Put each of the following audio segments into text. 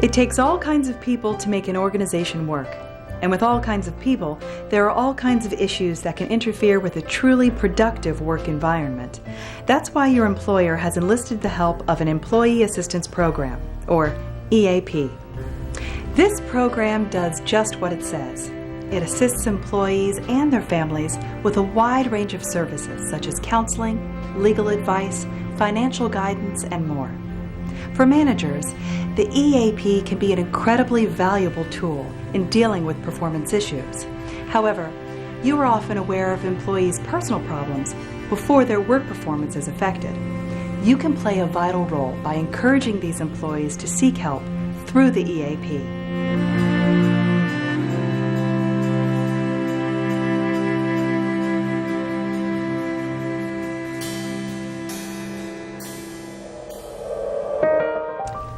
It takes all kinds of people to make an organization work. And with all kinds of people, there are all kinds of issues that can interfere with a truly productive work environment. That's why your employer has enlisted the help of an Employee Assistance Program, or EAP. This program does just what it says. It assists employees and their families with a wide range of services such as counseling, legal advice, financial guidance, and more. For managers, the EAP can be an incredibly valuable tool in dealing with performance issues. However, you are often aware of employees' personal problems before their work performance is affected. You can play a vital role by encouraging these employees to seek help through the EAP.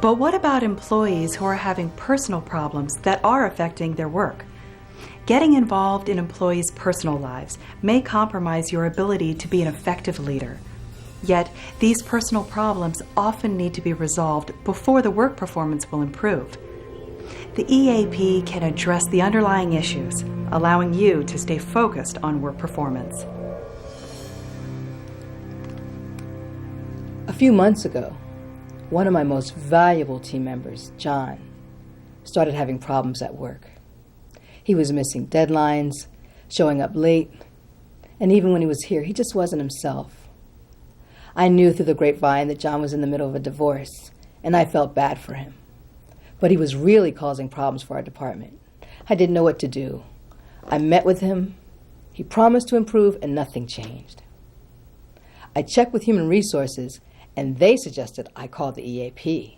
But what about employees who are having personal problems that are affecting their work? Getting involved in employees' personal lives may compromise your ability to be an effective leader. Yet, these personal problems often need to be resolved before the work performance will improve. The EAP can address the underlying issues, allowing you to stay focused on work performance. A few months ago, one of my most valuable team members, John, started having problems at work. He was missing deadlines, showing up late, and even when he was here, he just wasn't himself. I knew through the grapevine that John was in the middle of a divorce, and I felt bad for him. But he was really causing problems for our department. I didn't know what to do. I met with him. He promised to improve, and nothing changed. I checked with Human Resources, and they suggested I call the EAP.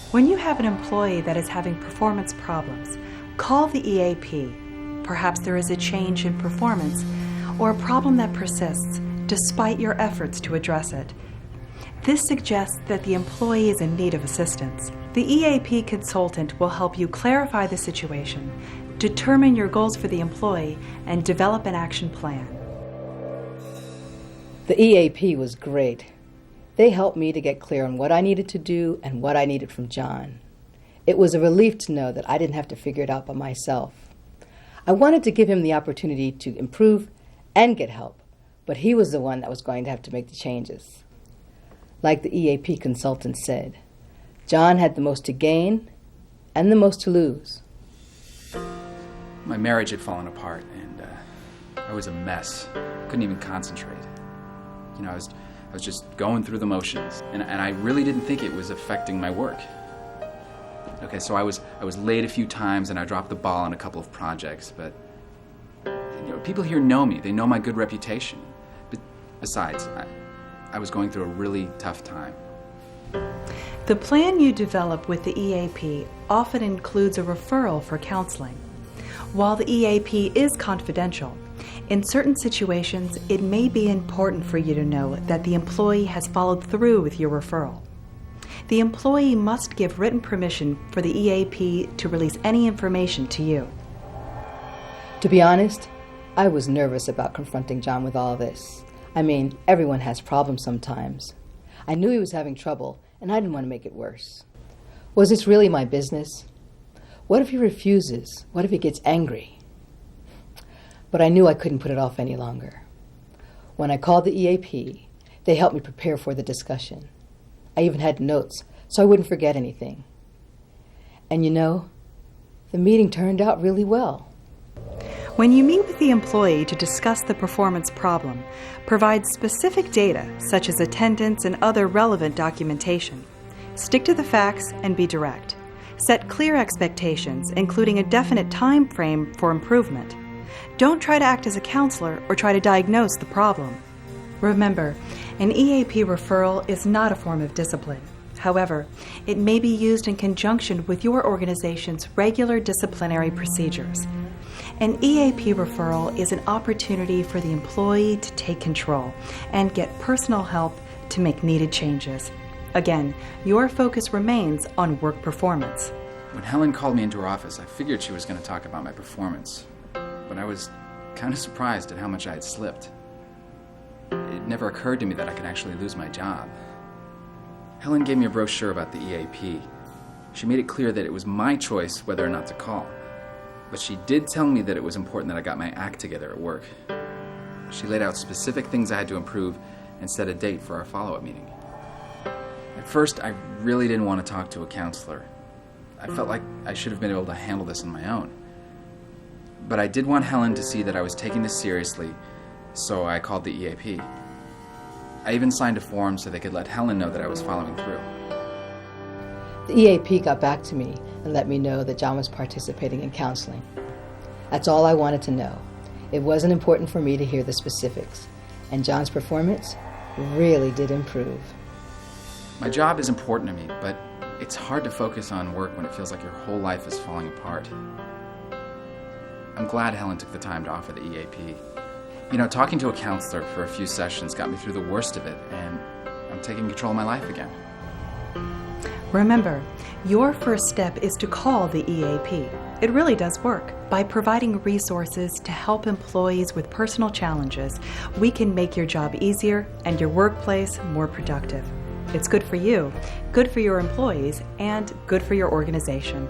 When you have an employee that is having performance problems, call the EAP. Perhaps there is a change in performance or a problem that persists despite your efforts to address it. This suggests that the employee is in need of assistance. The EAP consultant will help you clarify the situation, determine your goals for the employee, and develop an action plan. The EAP was great. They helped me to get clear on what I needed to do and what I needed from John. It was a relief to know that I didn't have to figure it out by myself. I wanted to give him the opportunity to improve and get help, but he was the one that was going to have to make the changes. Like the EAP consultant said, John had the most to gain and the most to lose. My marriage had fallen apart, and I was a mess. Couldn't even concentrate. I was just going through the motions, and I really didn't think it was affecting my work. Okay, so I was late a few times, and I dropped the ball on a couple of projects, but people here know me. They know my good reputation. But besides, I was going through a really tough time. The plan you develop with the EAP often includes a referral for counseling. While the EAP is confidential, in certain situations, it may be important for you to know that the employee has followed through with your referral. The employee must give written permission for the EAP to release any information to you. To be honest, I was nervous about confronting John with all this. I mean, everyone has problems sometimes. I knew he was having trouble, and I didn't want to make it worse. Was this really my business? What if he refuses? What if he gets angry? But I knew I couldn't put it off any longer. When I called the EAP, they helped me prepare for the discussion. I even had notes so I wouldn't forget anything. And the meeting turned out really well. When you meet with the employee to discuss the performance problem, provide specific data such as attendance and other relevant documentation. Stick to the facts and be direct. Set clear expectations, including a definite time frame for improvement. Don't try to act as a counselor or try to diagnose the problem. Remember, an EAP referral is not a form of discipline. However, it may be used in conjunction with your organization's regular disciplinary procedures. An EAP referral is an opportunity for the employee to take control and get personal help to make needed changes. Again, your focus remains on work performance. When Helen called me into her office, I figured she was going to talk about my performance. But I was kind of surprised at how much I had slipped. It never occurred to me that I could actually lose my job. Helen gave me a brochure about the EAP. She made it clear that it was my choice whether or not to call. But she did tell me that it was important that I got my act together at work. She laid out specific things I had to improve and set a date for our follow-up meeting. At first, I really didn't want to talk to a counselor. I felt like I should have been able to handle this on my own. But I did want Helen to see that I was taking this seriously, so I called the EAP. I even signed a form so they could let Helen know that I was following through. The EAP got back to me and let me know that John was participating in counseling. That's all I wanted to know. It wasn't important for me to hear the specifics, and John's performance really did improve. My job is important to me, but it's hard to focus on work when it feels like your whole life is falling apart. I'm glad Helen took the time to offer the EAP. You know, talking to a counselor for a few sessions got me through the worst of it, and I'm taking control of my life again. Remember, your first step is to call the EAP. It really does work. By providing resources to help employees with personal challenges, we can make your job easier and your workplace more productive. It's good for you, good for your employees, and good for your organization.